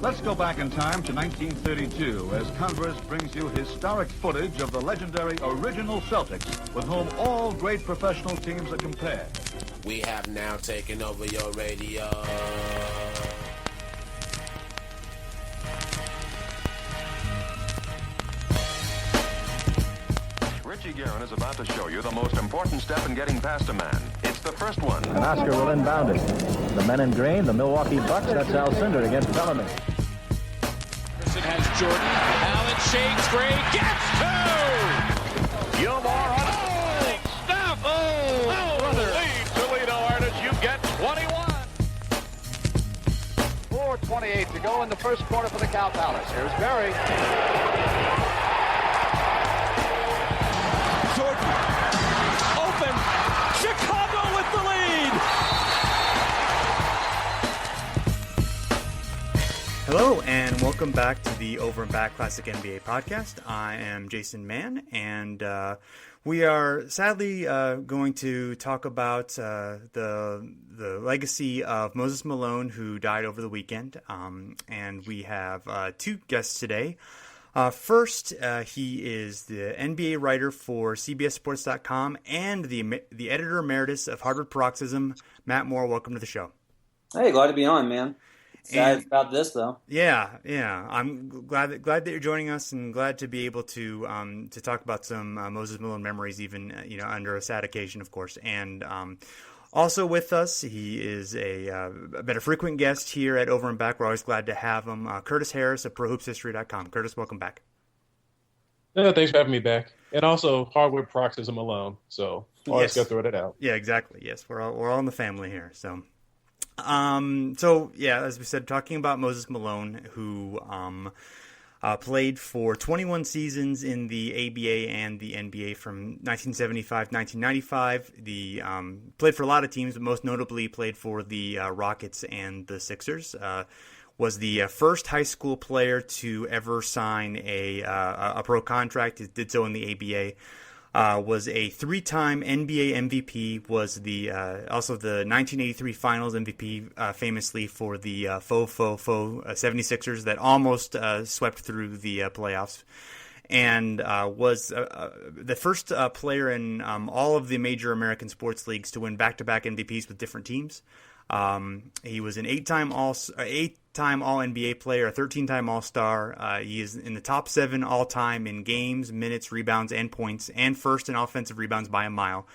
Let's go back in time to 1932 as Converse brings you historic footage of the legendary original Celtics, with whom all great professional teams are compared. We have now taken over your radio. Richie Guerin is about to show you the most important step in getting past a man. It's the first one. And Oscar will inbound it. The men in green, the Milwaukee Bucks. That's Alcindor against Bellamy. Has Jordan. Allen shakes. Gray gets two. Gilmore on Stop. Brother. lead. Toledo Artists, you get 21. 4:28 to go in the first quarter for the Cow Palace. Here's Barry. Jordan. Open. Chicago with the lead. Hello and welcome back to the Over and Back Classic NBA podcast. I am Jason Mann, and we are sadly going to talk about the legacy of Moses Malone, who died over the weekend. And we have two guests today. First, he is the NBA writer for CBSSports.com and the editor emeritus of Hardwood Paroxysm. Matt Moore, welcome to the show. Hey, glad to be on, man. Excited about this, though. Yeah. I'm glad that you're joining us, and glad to be able to talk about some Moses Malone memories, even under a sad occasion, of course. And also with us, he is been a frequent guest here at Over and Back. We're always glad to have him. Curtis Harris of ProHoopsHistory.com. Curtis, welcome back. Yeah, thanks for having me back. And also Hardwood Paroxysm alone. So always got to throw that out. Yeah, exactly. Yes, we're all in the family here. So yeah, as we said, talking about Moses Malone, who played for 21 seasons in the ABA and the NBA from 1975 to 1995. Played for a lot of teams, but most notably played for the Rockets and the Sixers. Was the first high school player to ever sign a pro contract. It did so in the ABA. Was a three-time NBA MVP, was also the 1983 Finals MVP, famously for the faux 76ers that almost swept through the playoffs, and was the first player in all of the major American sports leagues to win back-to-back MVPs with different teams. He was an eight-time All-NBA player, a 13-time All-Star. He is in the top 7 all-time in games, minutes, rebounds, and points, and first in offensive rebounds by a mile.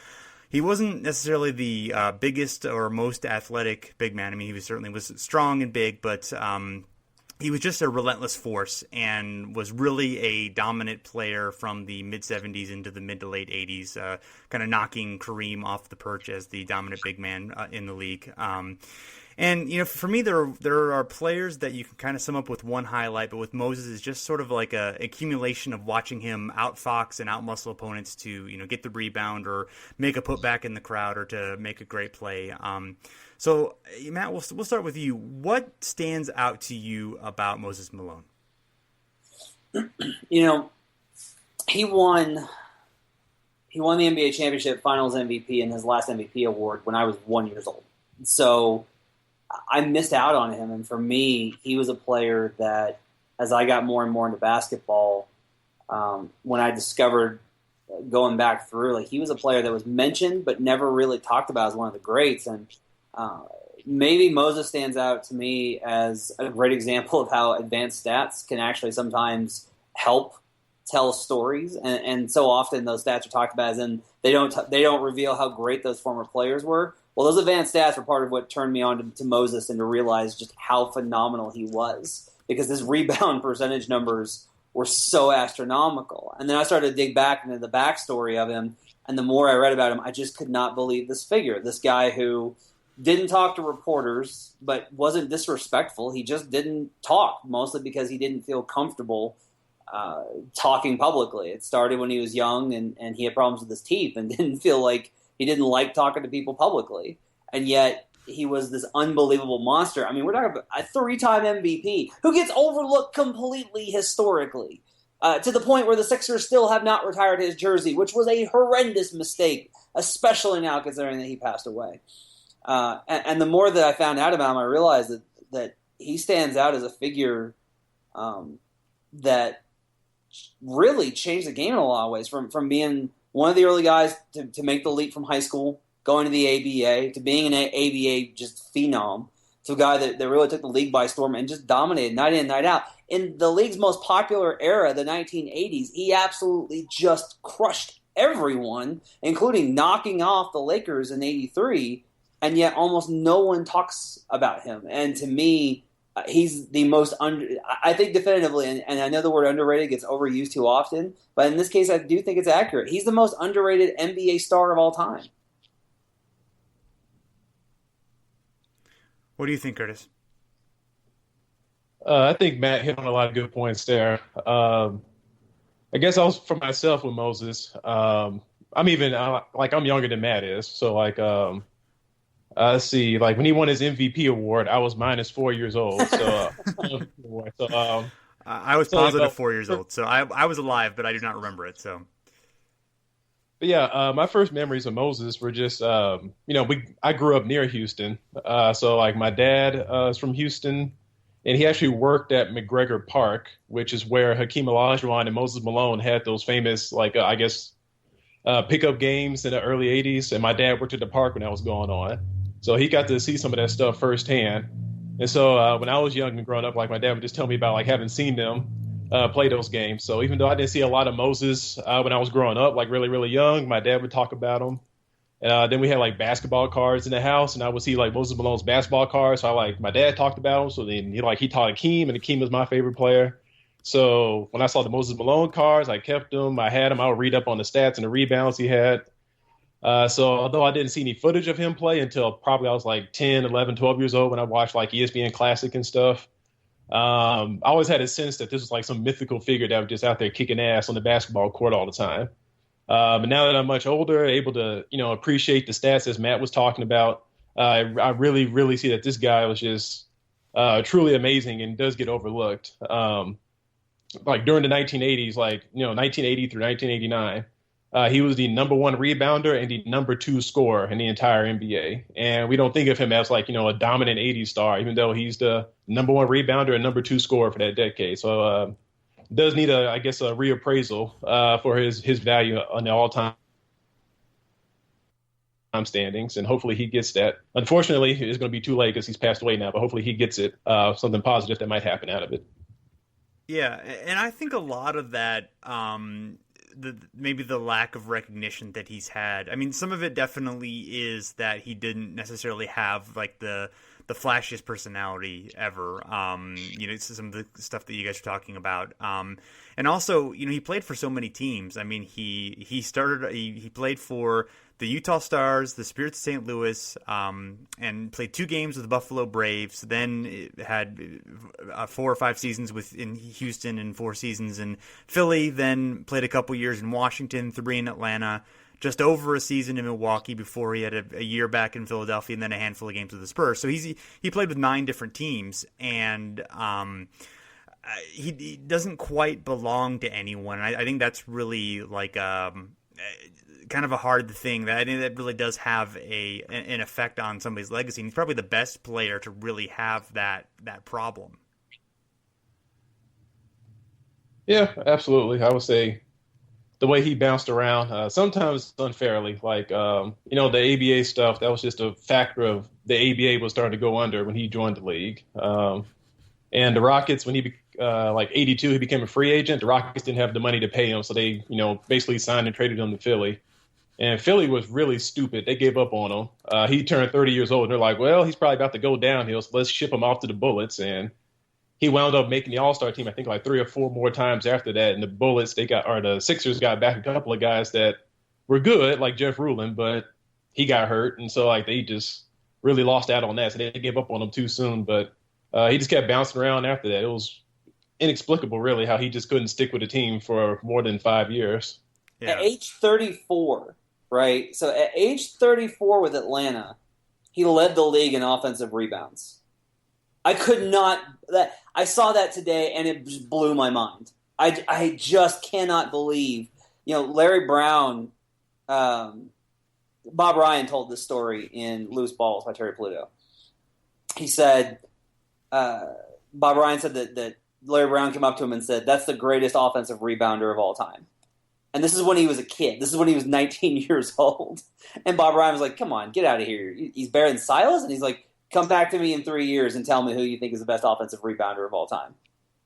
He wasn't necessarily the biggest or most athletic big man. I mean, he certainly was strong and big, but he was just a relentless force and was really a dominant player from the mid-'70s into the mid to late '80s, kind of knocking Kareem off the perch as the dominant big man in the league. And for me, there are players that you can kind of sum up with one highlight, but with Moses, it's just sort of like a accumulation of watching him outfox and outmuscle opponents to get the rebound or make a putback in the crowd or to make a great play. So, Matt, we'll start with you. What stands out to you about Moses Malone? He won the NBA championship Finals MVP and his last MVP award when I was 1 year old. So I missed out on him, and for me, he was a player that, as I got more and more into basketball, when I discovered going back through, he was a player that was mentioned but never really talked about as one of the greats. And maybe Moses stands out to me as a great example of how advanced stats can actually sometimes help tell stories. And so often those stats are talked about as in they don't reveal how great those former players were. Well, those advanced stats were part of what turned me on to Moses and to realize just how phenomenal he was, because his rebound percentage numbers were so astronomical. And then I started to dig back into the backstory of him, and the more I read about him, I just could not believe this figure, this guy who didn't talk to reporters but wasn't disrespectful. He just didn't talk, mostly because he didn't feel comfortable talking publicly. It started when he was young, and he had problems with his teeth and didn't feel like he didn't like talking to people publicly, and yet he was this unbelievable monster. I mean, we're talking about a 3-time MVP who gets overlooked completely historically, to the point where the Sixers still have not retired his jersey, which was a horrendous mistake, especially now considering that he passed away. And the more that I found out about him, I realized that he stands out as a figure that really changed the game in a lot of ways. From being one of the early guys to make the leap from high school, going to the ABA, to being an ABA just phenom, to a guy that really took the league by storm and just dominated night in, night out. In the league's most popular era, the 1980s, he absolutely just crushed everyone, including knocking off the Lakers in '83, and yet almost no one talks about him. And to me, he's the most I think definitively, and I know the word underrated gets overused too often, but in this case I do think it's accurate. He's the most underrated NBA star of all time. What do you think, Curtis? I think Matt hit on a lot of good points there. I guess I was for myself with Moses. I'm younger than Matt is. So let's see, like when he won his MVP award, I was minus 4 years old. So, I was positive 4 years old. So I was alive, but I do not remember it. So. But yeah, my first memories of Moses were just, I grew up near Houston. So like my dad is from Houston, and he actually worked at McGregor Park, which is where Hakeem Olajuwon and Moses Malone had those famous, pickup games in the early 80s. And my dad worked at the park when that was going on. So he got to see some of that stuff firsthand. And so when I was young and growing up, like my dad would just tell me about like having seen them play those games. So even though I didn't see a lot of Moses when I was growing up, like really, really young, my dad would talk about him. Then we had like basketball cards in the house, and I would see like Moses Malone's basketball cards. So my dad talked about him. So then he taught Hakeem, and Hakeem was my favorite player. So when I saw the Moses Malone cards, I kept them. I had them. I would read up on the stats and the rebounds he had. So although I didn't see any footage of him play until probably I was like 10, 11, 12 years old when I watched like ESPN Classic and stuff, I always had a sense that this was like some mythical figure that was just out there kicking ass on the basketball court all the time. But now that I'm much older, able to, appreciate the stats as Matt was talking about, I really, really see that this guy was just truly amazing and does get overlooked. Like during the 1980s, 1980 through 1989, he was the number one rebounder and the number two scorer in the entire NBA. And we don't think of him as a dominant 80s star, even though he's the number one rebounder and number two scorer for that decade. So does need a reappraisal for his value on the all-time standings. And hopefully he gets that. Unfortunately, it's going to be too late because he's passed away now, but hopefully he gets it, something positive that might happen out of it. Yeah, and I think a lot of that, maybe the lack of recognition that he's had. I mean, some of it definitely is that he didn't necessarily have like the flashiest personality ever. Some of the stuff that you guys are talking about. And also, he played for so many teams. I mean, he played for the Utah Stars, the Spirits of St. Louis, and played 2 games with the Buffalo Braves. Then had 4 or 5 seasons in Houston and 4 seasons in Philly. Then played a couple years in Washington, 3 in Atlanta, just over a season in Milwaukee before he had a year back in Philadelphia, and then a handful of games with the Spurs. So he played with 9 different teams, and he doesn't quite belong to anyone. I think that's really like kind of a hard thing that I think that really does have an effect on somebody's legacy. And he's probably the best player to really have that problem. Yeah, absolutely. I would say the way he bounced around, sometimes unfairly, the ABA stuff, that was just a factor of the ABA was starting to go under when he joined the league. And the Rockets, when he 82, he became a free agent. The Rockets didn't have the money to pay him, so they, basically signed and traded him to Philly. And Philly was really stupid. They gave up on him. He turned 30 years old, and they're like, well, he's probably about to go downhill, so let's ship him off to the Bullets. And he wound up making the All-Star team, I think, 3 or 4 more times after that. And the Sixers got back a couple of guys that were good, like Jeff Ruland, but he got hurt. And so, they just really lost out on that. So they gave up on him too soon. But he just kept bouncing around after that. It was inexplicable, really, how he just couldn't stick with the team for more than 5 years. Yeah. At age 34, right? So at age 34 with Atlanta, he led the league in offensive rebounds. I saw that today, and it just blew my mind. I just cannot believe, Larry Brown, Bob Ryan told this story in Loose Balls by Terry Pluto. He said, Bob Ryan said that Larry Brown came up to him and said, that's the greatest offensive rebounder of all time. And this is when he was a kid. This is when he was 19 years old. And Bob Ryan was like, come on, get out of here. He's better than Silas? And he's like, come back to me in 3 years and tell me who you think is the best offensive rebounder of all time.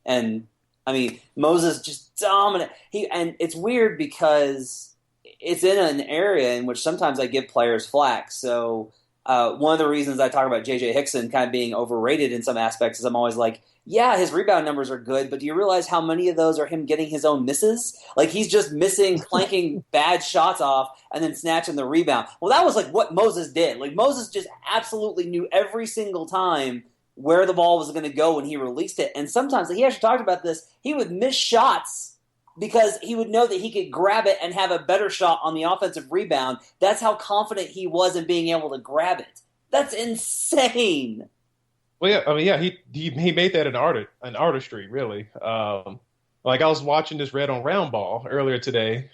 And, I mean, Moses just dominant. And it's weird because it's in an area in which sometimes I give players flack. So one of the reasons I talk about J.J. Hickson kind of being overrated in some aspects is I'm always like, yeah, his rebound numbers are good, but do you realize how many of those are him getting his own misses? Like, he's just missing, clanking bad shots off and then snatching the rebound. Well, that was like what Moses did. Like, Moses just absolutely knew every single time where the ball was going to go when he released it. And sometimes, he actually talked about this, he would miss shots because he would know that he could grab it and have a better shot on the offensive rebound. That's how confident he was in being able to grab it. That's insane. Well, yeah, I mean, yeah, he made that an artistry, really. Like, I was watching this Red on Round Ball earlier today.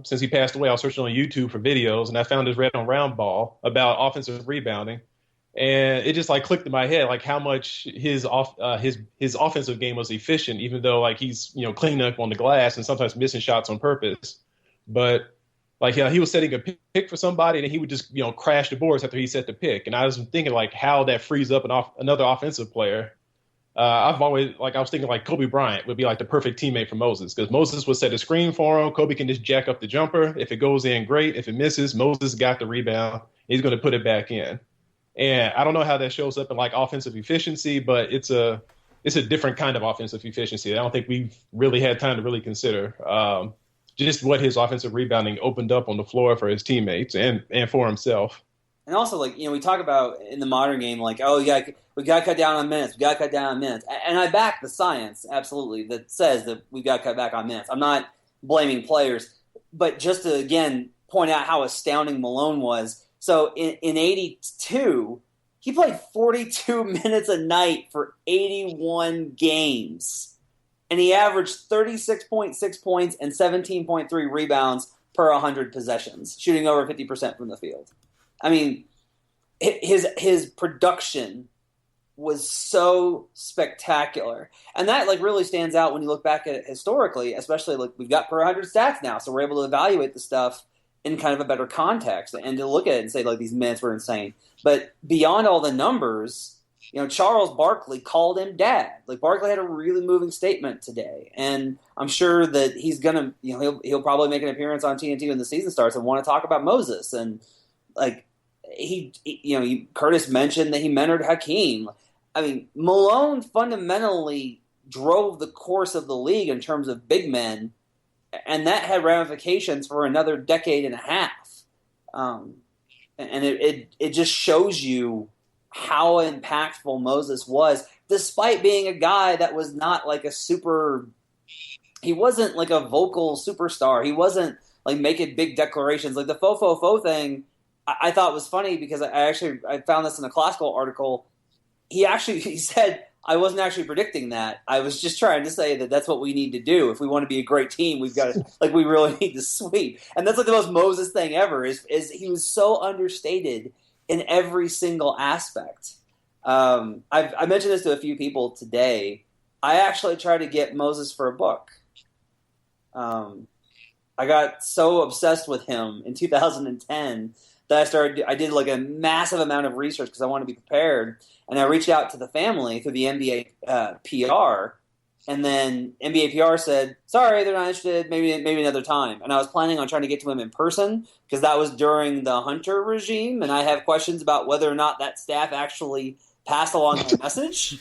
Since he passed away, I was searching on YouTube for videos, and I found this Red on Round Ball about offensive rebounding, and it just like clicked in my head, like how much his offensive game was efficient, even though like he's cleaning up on the glass and sometimes missing shots on purpose, but. Like, he was setting a pick for somebody, and he would just, crash the boards after he set the pick. And I was thinking, like, how that frees up another offensive player. I was thinking, like, Kobe Bryant would be, like, the perfect teammate for Moses. Because Moses would set a screen for him. Kobe can just jack up the jumper. If it goes in, great. If it misses, Moses got the rebound. He's going to put it back in. And I don't know how that shows up in, like, offensive efficiency, but it's a different kind of offensive efficiency. I don't think we've really had time to really consider. Just what his offensive rebounding opened up on the floor for his teammates and for himself. And also, like, we talk about in the modern game, like, oh, we got to cut down on minutes. We got to cut down on minutes. And I back the science, absolutely, that says that we've got to cut back on minutes. I'm not blaming players. But just to, again, point out how astounding Malone was. So in 82, he played 42 minutes a night for 81 games. And he averaged 36.6 points and 17.3 rebounds per 100 possessions, shooting over 50% from the field. I mean, his production was so spectacular. And that like really stands out when you look back at it historically, especially like we've got per 100 stats now, so we're able to evaluate the stuff in kind of a better context and to look at it and say, like, these minutes were insane. But beyond all the numbers, Charles Barkley called him dad. Like, Barkley had a really moving statement today, and I'm sure that he's gonna, he'll probably make an appearance on TNT when the season starts and want to talk about Moses. And like Curtis mentioned that he mentored Hakeem. I mean, Malone fundamentally drove the course of the league in terms of big men, and that had ramifications for another decade and a half. And it just shows you how impactful Moses was, despite being a guy that was not like he wasn't like a vocal superstar. He wasn't like making big declarations. Like the faux thing, I thought was funny because I found this in a classical article. He said, I wasn't actually predicting that. I was just trying to say that that's what we need to do. If we want to be a great team, we've got to, like, we really need to sweep. And that's like the most Moses thing ever is he was so understated in every single aspect. I mentioned this to a few people today. I actually tried to get Moses for a book. I got so obsessed with him in 2010 that I did like a massive amount of research because I wanted to be prepared. And I reached out to the family through the NBA PR. And then NBA PR said, sorry, they're not interested, maybe another time. And I was planning on trying to get to him in person because that was during the Hunter regime, and I have questions about whether or not that staff actually passed along my message.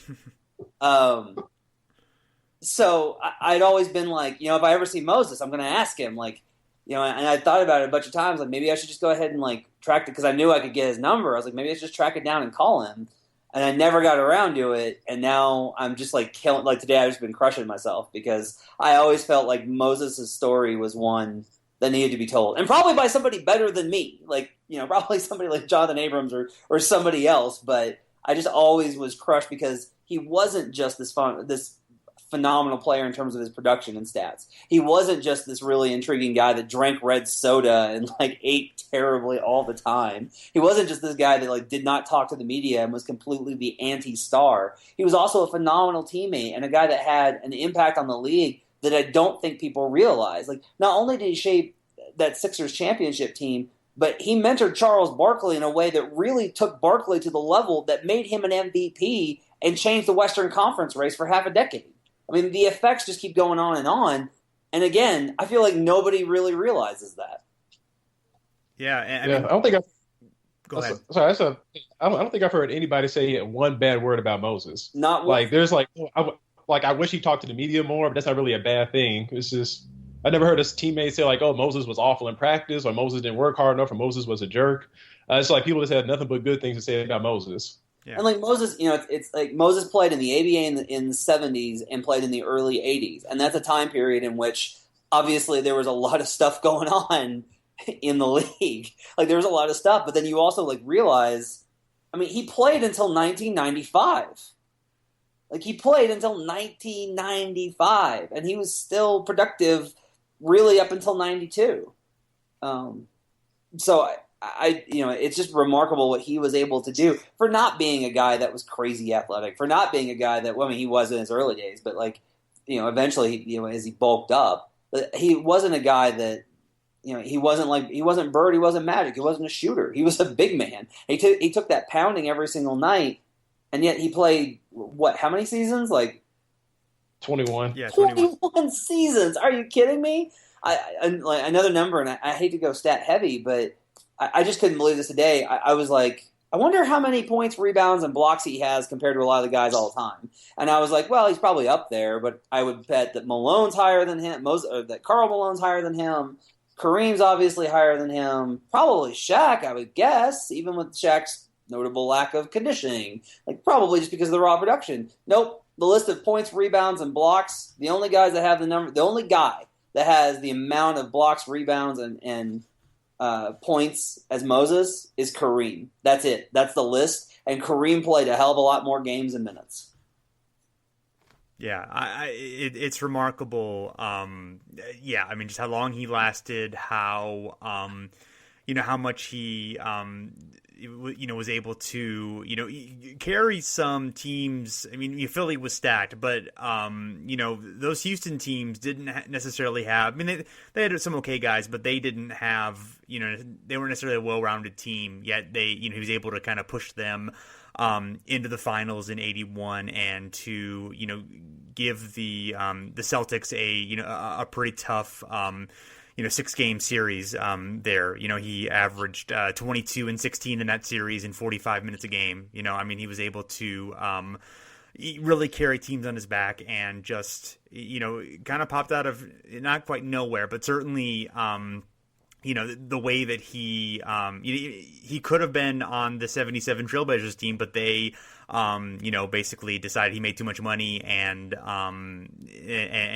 So I'd always been like, if I ever see Moses, I'm going to ask him, like, and I thought about it a bunch of times, like maybe I should just go ahead and like track it because I knew I could get his number. I was like, maybe I should just track it down and call him. And I never got around to it, and now I'm just like killing. Like today, I've just been crushing myself because I always felt like Moses' story was one that needed to be told, and probably by somebody better than me, like probably somebody like Jonathan Abrams or somebody else. But I just always was crushed because he wasn't just this phenomenal player in terms of his production and stats. He wasn't just this really intriguing guy that drank red soda and like ate terribly all the time. He wasn't just this guy that like did not talk to the media and was completely the anti-star. He was also a phenomenal teammate and a guy that had an impact on the league that I don't think people realize. Like, not only did he shape that Sixers championship team, but he mentored Charles Barkley in a way that really took Barkley to the level that made him an MVP and changed the Western Conference race for half a decade. I mean, the effects just keep going on. And again, I feel like nobody really realizes that. Yeah, I don't think go ahead. Sorry, I don't think I've heard anybody say one bad word about Moses. Not like there's like I wish he talked to the media more, but that's not really a bad thing. It's just I never heard his teammates say like, oh, Moses was awful in practice, or Moses didn't work hard enough, or Moses was a jerk. It's like people just had nothing but good things to say about Moses. Yeah. And like Moses, it's like Moses played in the ABA in the 70s and played in the early 80s. And that's a time period in which obviously there was a lot of stuff going on in the league. Like there was a lot of stuff, but then you also like realize, I mean, he played until 1995. Like he played until 1995 and he was still productive really up until 92. So it's just remarkable what he was able to do for not being a guy that was crazy athletic, for not being a guy that, well, I mean, he was in his early days, but like, eventually, as he bulked up, he wasn't a guy that, he wasn't Bird, he wasn't Magic, he wasn't a shooter. He was a big man. He took that pounding every single night, and yet he played, how many seasons? Like 21. Yeah, 21 seasons. Are you kidding me? Like another number, and I hate to go stat heavy, but I just couldn't believe this today. I was like, I wonder how many points, rebounds, and blocks he has compared to a lot of the guys all the time. And I was like, well, he's probably up there, but I would bet that Malone's higher than him, that Karl Malone's higher than him, Kareem's obviously higher than him, probably Shaq, I would guess, even with Shaq's notable lack of conditioning. Like, probably just because of the raw production. Nope, the list of points, rebounds, and blocks, the only guy that has the amount of blocks, rebounds, and points as Moses is Kareem. That's it. That's the list. And Kareem played a hell of a lot more games and minutes. Yeah, it's remarkable. I mean, just how long he lasted, how how much he was able to carry some teams. I mean, Philly was stacked, but those Houston teams didn't necessarily have. I mean, they had some okay guys, but they didn't have. They weren't necessarily a well-rounded team. Yet he was able to kind of push them into the finals in '81 and to give the Celtics a pretty tough. 6-game series there. He averaged 22 and 16 in that series in 45 minutes a game. I mean, he was able to really carry teams on his back and just, kind of popped out of not quite nowhere, but certainly, the way that he could have been on the 77 Trailblazers team, but they, basically decided he made too much money and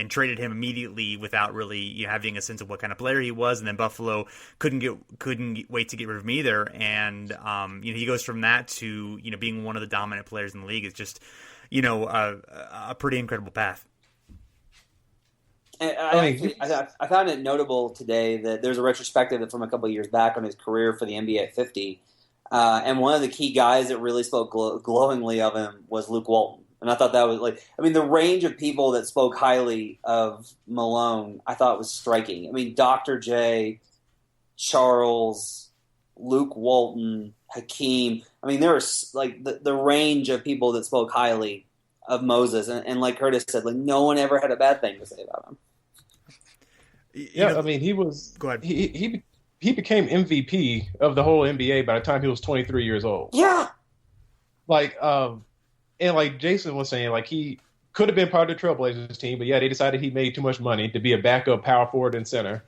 traded him immediately without really having a sense of what kind of player he was. And then Buffalo couldn't wait to get rid of him either. And, he goes from that to, being one of the dominant players in the league. It's just, a pretty incredible path. I found it notable today that there's a retrospective from a couple of years back on his career for the NBA at 50. And one of the key guys that really spoke glowingly of him was Luke Walton. And I thought that was the range of people that spoke highly of Malone, I thought was striking. I mean, Dr. J, Charles, Luke Walton, Hakeem. I mean, there was the range of people that spoke highly of Moses. And like Curtis said, no one ever had a bad thing to say about him. Yeah, I mean, he was. Go ahead. He became MVP of the whole NBA by the time he was 23 years old. Yeah. And like Jason was saying, he could have been part of the Trailblazers team, but yeah, they decided he made too much money to be a backup power forward and center.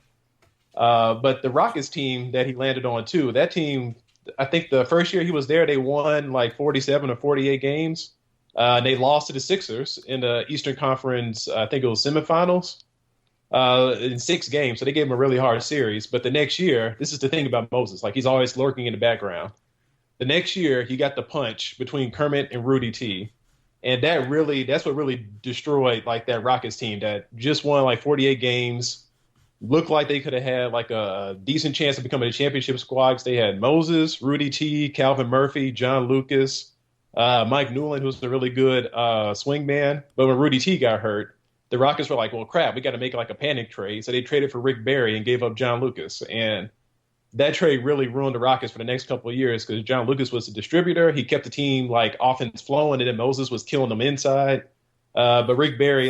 But the Rockets team that he landed on too, that team, I think the first year he was there, they won 47 or 48 games. They lost to the Sixers in the Eastern Conference, I think it was semifinals. In 6 games, so they gave him a really hard series. But the next year, this is the thing about Moses, he's always lurking in the background. The next year, he got the punch between Kermit and Rudy T, And that's what really destroyed like that Rockets team that just won like 48 games. Looked like they could have had like a decent chance of becoming a championship squad because they had Moses, Rudy T, Calvin Murphy, John Lucas, Mike Newland, who's a really good swing man. But when Rudy T got hurt, the Rockets were like, well, crap, we got to make like a panic trade. So they traded for Rick Barry and gave up John Lucas. And that trade really ruined the Rockets for the next couple of years because John Lucas was the distributor. He kept the team like offense flowing, and then Moses was killing them inside. But Rick Barry,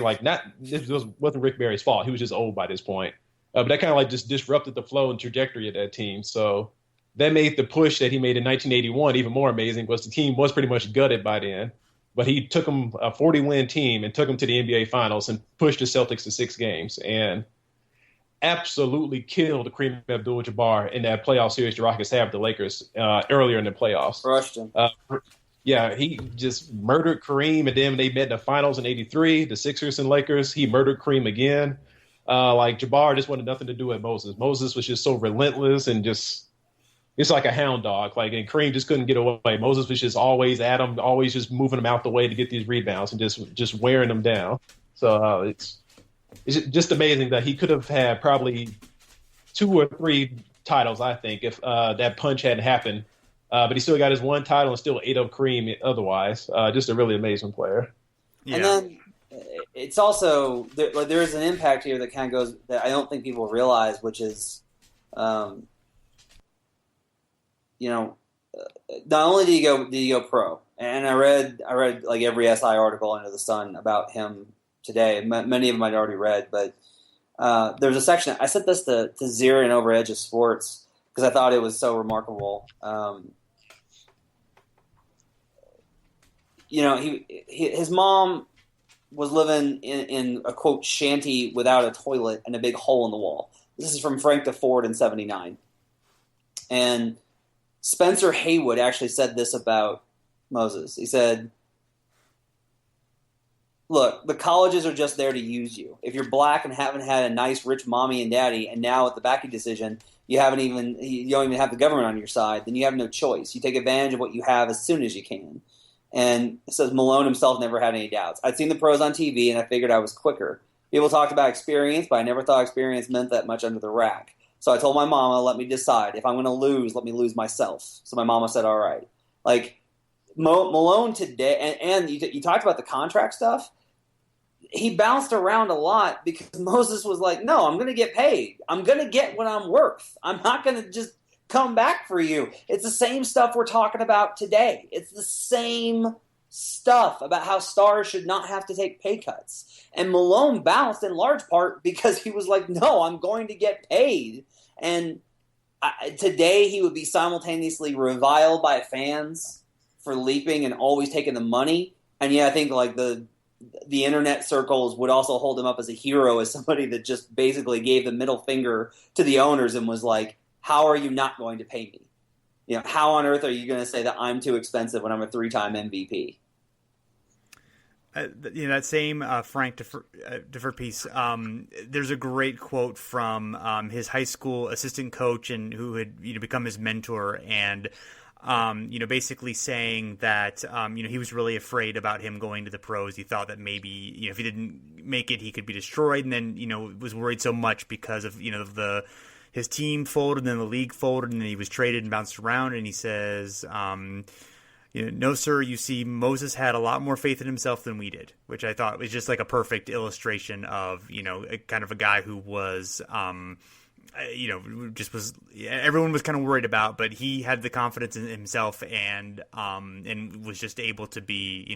this wasn't Rick Barry's fault. He was just old by this point. But that kind of like just disrupted the flow and trajectory of that team. So that made the push that he made in 1981 even more amazing. Was the team was pretty much gutted by then. But he took them a 40-win team and took them to the NBA Finals and pushed the Celtics to 6 games and absolutely killed Kareem Abdul-Jabbar in that playoff series the Rockets had with the Lakers earlier in the playoffs. Crushed him. Yeah, he just murdered Kareem, and then when they met in the finals in '83, the Sixers and Lakers, he murdered Kareem again. Jabbar just wanted nothing to do with Moses. Moses was just so relentless and just it's like a hound dog. And Kareem just couldn't get away. Moses was just always at him, always just moving him out the way to get these rebounds and just wearing them down. So it's just amazing that he could have had probably 2 or 3 titles, I think, if that punch hadn't happened. But he still got his 1 title and still ate up Kareem otherwise. Just a really amazing player. Yeah. And then it's also there is an impact here that kind of goes that I don't think people realize, which is, not only did he go pro, and I read like every SI article under the sun about him today. Many of them I'd already read, but there's a section. I sent this to Zira and Over Edge of Sports because I thought it was so remarkable. His mom was living in a quote shanty without a toilet and a big hole in the wall. This is from Frank DeFord in '79, and Spencer Haywood actually said this about Moses. He said, look, the colleges are just there to use you. If you're black and haven't had a nice, rich mommy and daddy, and now at the Bakke decision, you don't even have the government on your side, then you have no choice. You take advantage of what you have as soon as you can. And it says Malone himself never had any doubts. I'd seen the pros on TV, and I figured I was quicker. People talked about experience, but I never thought experience meant that much under the rack. So I told my mama, let me decide. If I'm going to lose, let me lose myself. So my mama said, all right. Malone today, and you talked about the contract stuff. He bounced around a lot because Moses was like, no, I'm going to get paid. I'm going to get what I'm worth. I'm not going to just come back for you. It's the same stuff we're talking about today. It's the same stuff about how stars should not have to take pay cuts. And Malone bounced in large part because he was like, no, I'm going to get paid. And today he would be simultaneously reviled by fans for leaping and always taking the money. And I think the internet circles would also hold him up as a hero, as somebody that just basically gave the middle finger to the owners and was like, how are you not going to pay me? How on earth are you going to say that I'm too expensive when I'm a 3-time MVP? That same Frank Defer piece, there's a great quote from his high school assistant coach and who had become his mentor, and basically saying that he was really afraid about him going to the pros. He thought that maybe if he didn't make it, he could be destroyed, and then was worried so much because of his team folded, and then the league folded, and then he was traded and bounced around. And he says, no, sir, you see, Moses had a lot more faith in himself than we did, which I thought was just like a perfect illustration of, kind of a guy who was, everyone was kind of worried about, but he had the confidence in himself and was just able to be,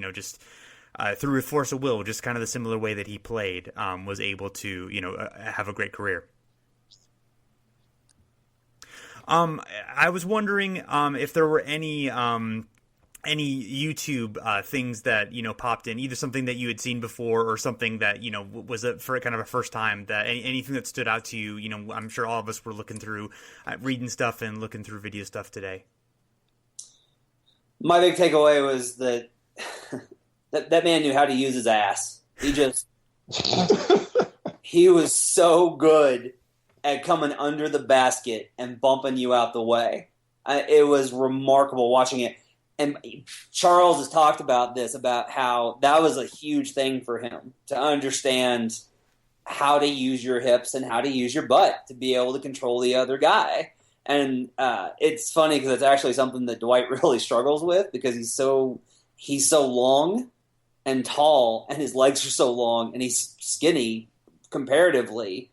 through a force of will, just kind of the similar way that he played, was able to, have a great career. I was wondering if there were any YouTube things that popped in, either something that you had seen before or something that was for kind of a first time, that anything that stood out to you. I'm sure all of us were looking through, reading stuff and looking through video stuff today. My big takeaway was that that man knew how to use his ass. He was so good at coming under the basket and bumping you out the way. It was remarkable watching it. and Charles has talked about this, about how that was a huge thing for him to understand how to use your hips and how to use your butt to be able to control the other guy. And it's funny because it's actually something that Dwight really struggles with, because he's so long and tall, and his legs are so long, and he's skinny comparatively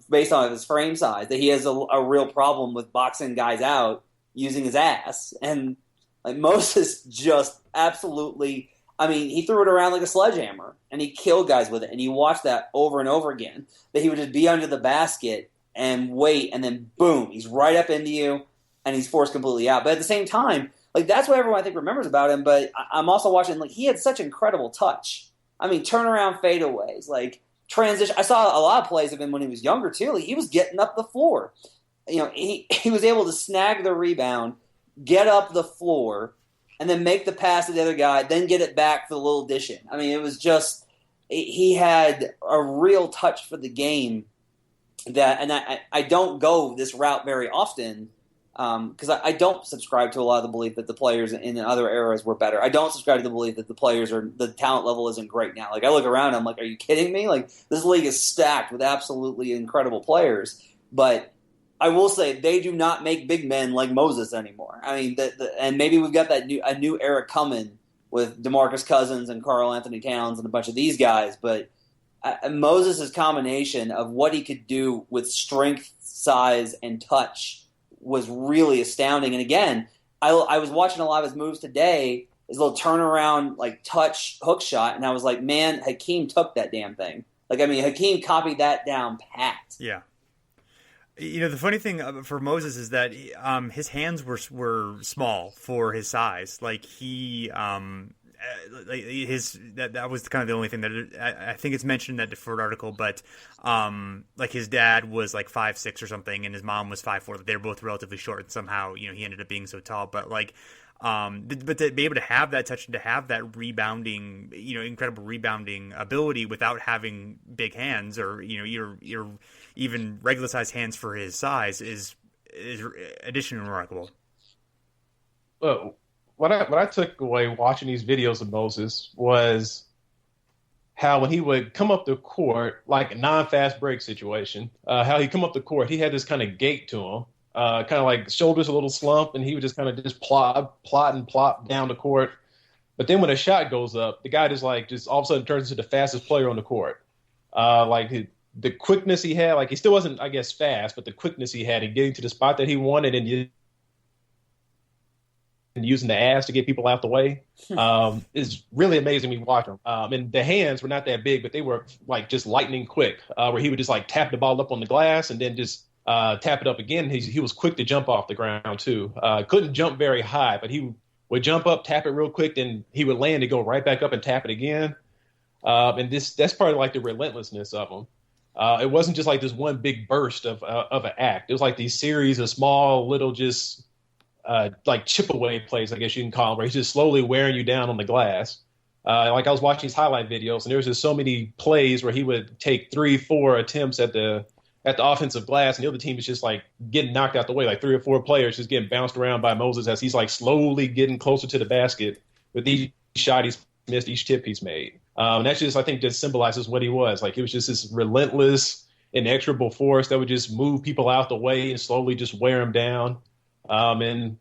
based on his frame size, that he has a real problem with boxing guys out using his ass. And like Moses just absolutely, I mean, he threw it around like a sledgehammer, and he killed guys with it. And you watch that over and over again, that he would just be under the basket and wait, and then boom, he's right up into you, and he's forced completely out. But at the same time, like, that's what everyone I think remembers about him. But I'm also watching, like, he had such incredible touch. I mean, turnaround fadeaways, like transition. I saw a lot of plays of him when he was younger too. Like, he was getting up the floor. You know, he was able to snag the rebound, get up the floor, and then make the pass to the other guy, then get it back for the little addition. I mean, it was just, he had a real touch for the game that, and I don't go this route very often, because I don't subscribe to a lot of the belief that the players in other eras were better. I don't subscribe to the belief that the talent level isn't great now. Like, I look around, I'm like, are you kidding me? Like, this league is stacked with absolutely incredible players, but I will say they do not make big men like Moses anymore. I mean, and maybe we've got a new era coming with DeMarcus Cousins and Karl Anthony Towns and a bunch of these guys, but Moses' combination of what he could do with strength, size, and touch was really astounding. And again, I was watching a lot of his moves today, his little turnaround, like, touch hook shot, and I was like, man, Hakeem took that damn thing. Like, I mean, Hakeem copied that down pat. Yeah. You know, the funny thing for Moses is that his hands were small for his size. Like, he that was kind of the only thing that I think it's mentioned in that deferred article, but like, his dad was like 5'6" or something, and his mom was 5'4". They were both relatively short, and somehow, you know, he ended up being so tall. But like, but to be able to have that touch and to have that rebounding, you know, incredible rebounding ability without having big hands, or, you know, your even regular sized hands for his size is additionally remarkable. Well, what I took away watching these videos of Moses was how when he would come up the court, like a non-fast break situation, how he'd come up the court, he had this kind of gait to him, kind of like shoulders a little slump, and he would just kind of just plot down the court. But then when a shot goes up, the guy just all of a sudden turns into the fastest player on the court. The quickness he had, like, he still wasn't, I guess, fast, but the quickness he had in getting to the spot that he wanted and using the ass to get people out the way is really amazing when you watch him. And the hands were not that big, but they were, like, just lightning quick, where he would just, like, tap the ball up on the glass and then just tap it up again. He was quick to jump off the ground, too. Couldn't jump very high, but he would jump up, tap it real quick, then he would land and go right back up and tap it again. And that's part of, like, the relentlessness of him. It wasn't just like this one big burst of an act. It was like these series of small little just like chip away plays, I guess you can call them, where he's just slowly wearing you down on the glass. Like, I was watching his highlight videos, and there was just so many plays where he would take 3-4 attempts at the offensive glass, and the other team is just like getting knocked out the way, like 3 or 4 players just getting bounced around by Moses as he's like slowly getting closer to the basket with each shot he's missed, each tip he's made. And that's just, I think, just symbolizes what he was. Like, he was just this relentless, inexorable force that would just move people out the way and slowly just wear them down. And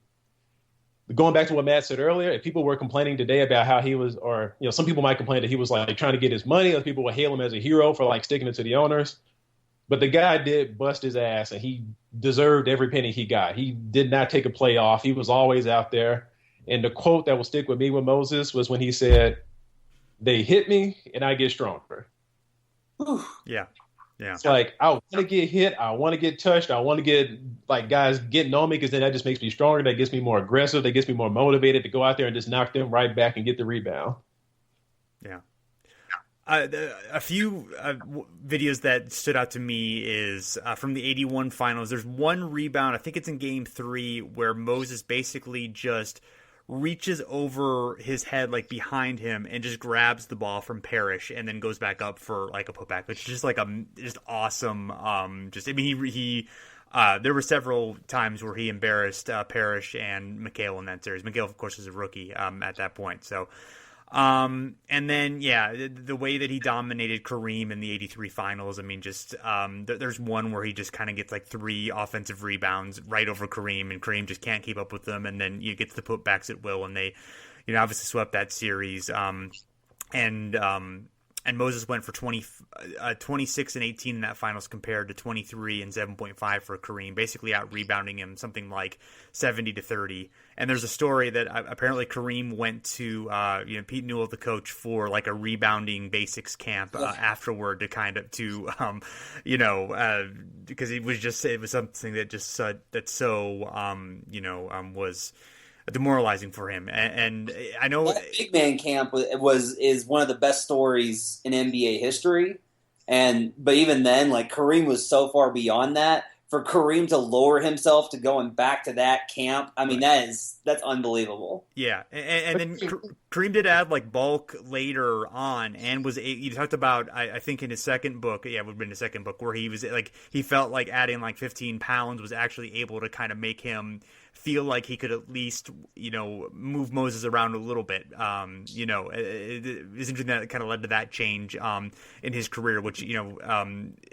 going back to what Matt said earlier, if people were complaining today about how he was, or, you know, some people might complain that he was like trying to get his money, other people would hail him as a hero for like sticking it to the owners. But the guy did bust his ass, and he deserved every penny he got. He did not take a play off. He was always out there. And the quote that will stick with me with Moses was when he said, "They hit me and I get stronger." Yeah. Yeah. It's like, I want to get hit. I want to get touched. I want to get, like, guys getting on me, because then that just makes me stronger. That gets me more aggressive. That gets me more motivated to go out there and just knock them right back and get the rebound. Yeah. A few videos that stood out to me is from the 81 finals. There's one rebound, I think it's in game 3, where Moses basically just reaches over his head, like behind him, and just grabs the ball from Parrish and then goes back up for like a putback, which is just like just awesome. He there were several times where he embarrassed Parrish and McHale in that series. McHale, of course, was a rookie at that point. So, and then, the way that he dominated Kareem in the 83 finals, I mean, just there's one where he just kind of gets like 3 offensive rebounds right over Kareem, and Kareem just can't keep up with them, and then he gets the putbacks at will, and they, obviously swept that series. And Moses went for 26 and 18 in that finals compared to 23 and 7.5 for Kareem, basically out rebounding him something like 70-30. And there's a story that apparently Kareem went to Pete Newell, the coach, for like a rebounding basics camp afterward to kind of because it was something that just was demoralizing for him, and I know that big man camp is one of the best stories in NBA history, but even then, like Kareem was so far beyond that. For Kareem to lower himself to going back to that camp, I mean that's unbelievable. Yeah, and then Kareem did add like bulk later on, and you talked about I think in his second book, it would have been his second book, where he was like he felt like adding like 15 pounds was actually able to kind of make him feel like he could at least, move Moses around a little bit. It's interesting that it kind of led to that change in his career, which,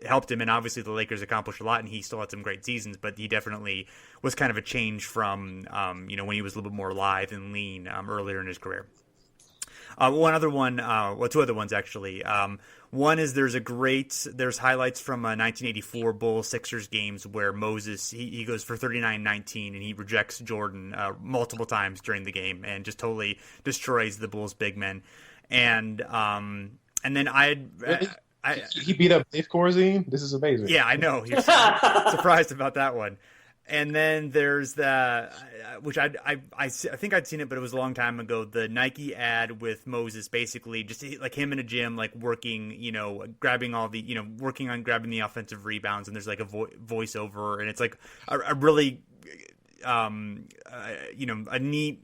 helped him. And obviously the Lakers accomplished a lot, and he still had some great seasons, but he definitely was kind of a change from, when he was a little bit more lithe and lean earlier in his career. Two other ones actually. One is there's highlights from 1984 Bulls Sixers games where Moses, he goes for 39-19 and he rejects Jordan multiple times during the game and just totally destroys the Bulls big men. And then he beat up Dave Corzine. This is amazing. Yeah, I know. He's surprised about that one. And then there's which I think I'd seen it, but it was a long time ago. The Nike ad with Moses, basically just like him in a gym, like working, grabbing all the, working on grabbing the offensive rebounds. And there's like a voiceover, and it's like a really, a neat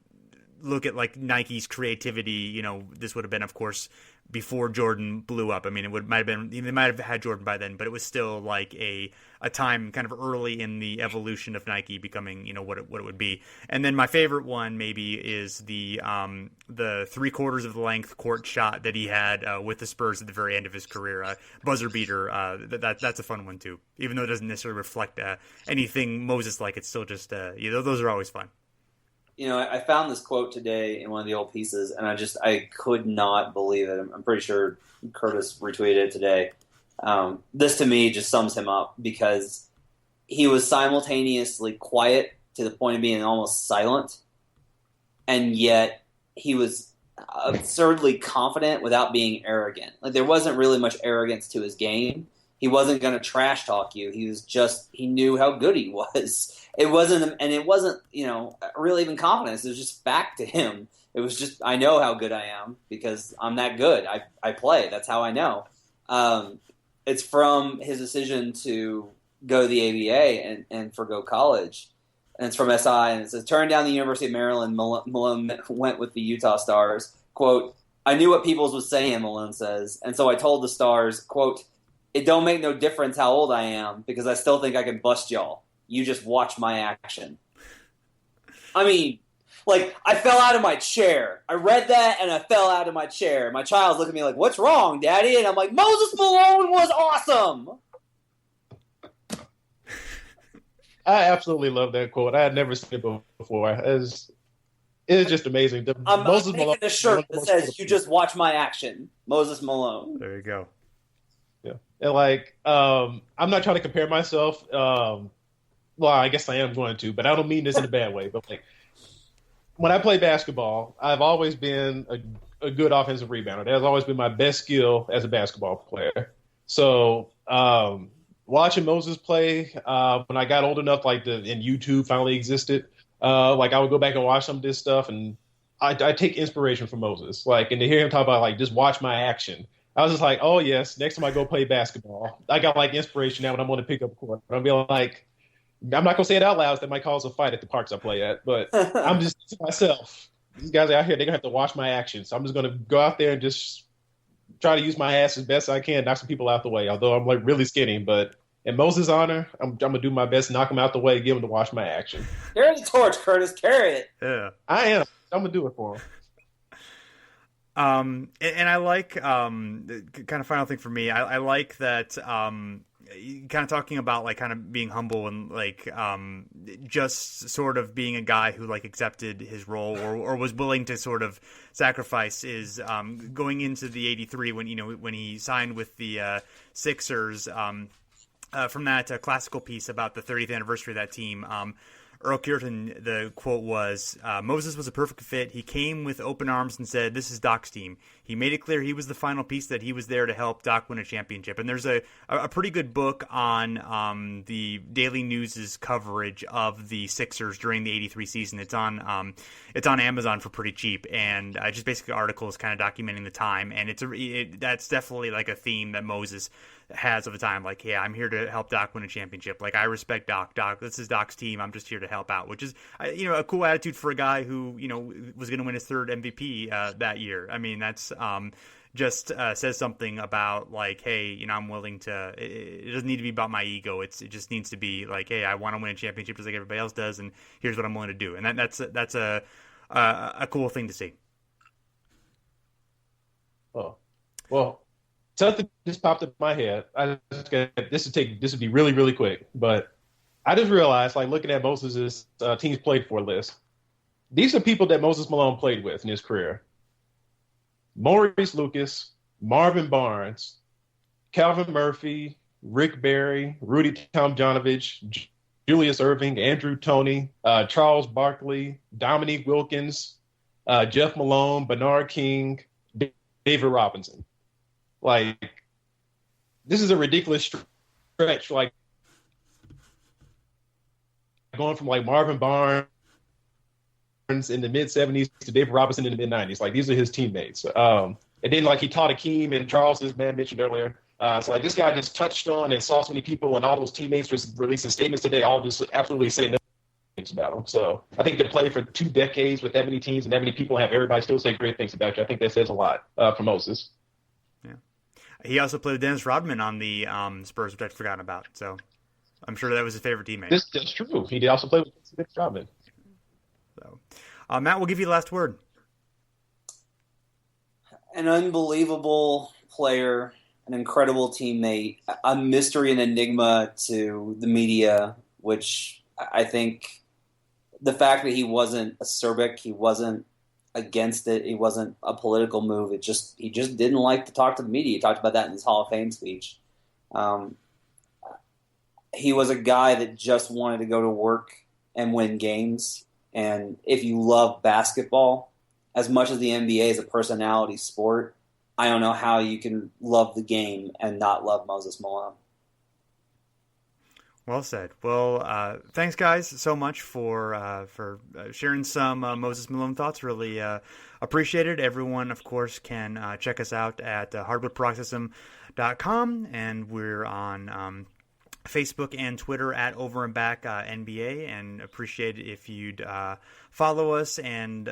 look at like Nike's creativity. This would have been, of course, before Jordan blew up. I mean, they might have had Jordan by then, but it was still like a time kind of early in the evolution of Nike becoming, what it would be. And then my favorite one maybe is the 3/4 of the length court shot that he had with the Spurs at the very end of his career, buzzer beater. That's a fun one too, even though it doesn't necessarily reflect anything Moses like. It's still just those are always fun. I found this quote today in one of the old pieces, and I could not believe it. I'm pretty sure Curtis retweeted it today. This to me just sums him up, because he was simultaneously quiet to the point of being almost silent, and yet he was absurdly confident without being arrogant. Like there wasn't really much arrogance to his game. He wasn't going to trash talk you. He knew how good he was. It wasn't really even confidence. It was just fact to him. It was just, I know how good I am because I'm that good. I play. That's how I know. It's from his decision to go to the ABA and forgo college. And it's from SI, and it says, turned down the University of Maryland, Malone went with the Utah Stars. Quote, I knew what Peoples was saying, Malone says, and so I told the Stars, quote, it don't make no difference how old I am because I still think I can bust y'all. You just watch my action. I mean, like, I fell out of my chair. I read that and I fell out of my chair. My child's looking at me like, what's wrong, Daddy? And I'm like, Moses Malone was awesome. I absolutely love that quote. I had never seen it before. It's just amazing. I'm making a shirt that says, you just watch my action. Moses Malone. There you go. Yeah. And like, I'm not trying to compare myself. Well, I guess I am going to, but I don't mean this in a bad way. But like, when I play basketball, I've always been a good offensive rebounder. That has always been my best skill as a basketball player. So watching Moses play, when I got old enough, and YouTube finally existed, like I would go back and watch some of this stuff, and I take inspiration from Moses. Like, and to hear him talk about just watch my action, I was just like, oh yes, next time I go play basketball, I got inspiration now when I'm going to pick up court. I'll be like, I'm not gonna say it out loud. That might cause a fight at the parks I play at, but I'm just to myself. These guys out here, they're gonna have to watch my actions. So I'm just gonna go out there and just try to use my ass as best I can, knock some people out the way. Although I'm really skinny, but In Moses' honor, I'm gonna do my best to knock him out the way, give him to watch my action. Carry the torch, Curtis. Carry it. Yeah. I am. I'm gonna do it for him. And I like the kind of final thing for me. I like that kind of talking about like kind of being humble and like just sort of being a guy who like accepted his role or was willing to sort of sacrifice is going into the 83 when he signed with the Sixers. From that classical piece about the 30th anniversary of that team, Earl Cureton, the quote was, Moses was a perfect fit. He came with open arms and said, this is Doc's team. He made it clear he was the final piece, that he was there to help Doc win a championship. And there's a pretty good book on the Daily News' coverage of the Sixers during the 83 season. It's on Amazon for pretty cheap. And just basically articles kind of documenting the time. And that's definitely like a theme that Moses has of the time. Like, yeah, I'm here to help Doc win a championship. Like, I respect Doc. This is Doc's team. I'm just here to help out, which is, a cool attitude for a guy who, was going to win his third MVP that year. I mean, that's just says something about like, hey, I'm willing to, it doesn't need to be about my ego. It just needs to be like, hey, I want to win a championship just like everybody else does. And here's what I'm willing to do. And that's a cool thing to see. Oh, well, something just popped up in my head. This would be really, really quick, but I just realized, like, looking at Moses' teams played for list, these are people that Moses Malone played with in his career: Maurice Lucas, Marvin Barnes, Calvin Murphy, Rick Barry, Rudy Tomjanovich, Julius Erving, Andrew Toney, Charles Barkley, Dominique Wilkins, Jeff Malone, Bernard King, David Robinson. Like, this is a ridiculous stretch. Like, going from like Marvin Barnes in the mid 70s to David Robinson in the mid 90s. Like, these are his teammates. And then like he taught Akeem and Charles, as Mann mentioned earlier. So like this guy just touched on and saw so many people, and all those teammates just releasing statements today, all just absolutely saying things about him. So I think to play for 2 decades with that many teams and that many people, have everybody still say great things about you, I think that says a lot for Moses. Yeah. He also played with Dennis Rodman on the Spurs, which I'd forgotten about. So I'm sure that was his favorite teammate. That's true. He did also play with Dennis Rodman. So, Matt, we'll give you the last word. An unbelievable player, an incredible teammate, a mystery and enigma to the media, which I think the fact that he wasn't acerbic, he wasn't against it, he wasn't a political move, he just didn't like to talk to the media. He talked about that in his Hall of Fame speech. He was a guy that just wanted to go to work and win games. And if you love basketball, as much as the NBA is a personality sport, I don't know how you can love the game and not love Moses Malone. Well said. Well, thanks, guys, so much for sharing some Moses Malone thoughts. Really appreciate it. Everyone, of course, can check us out at hardwoodparoxysm.com, and we're on Facebook and Twitter at Over and Back NBA, and appreciate it if you'd follow us and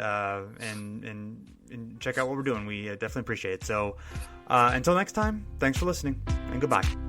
check out what we're doing. We definitely appreciate it. So until next time, thanks for listening, and goodbye.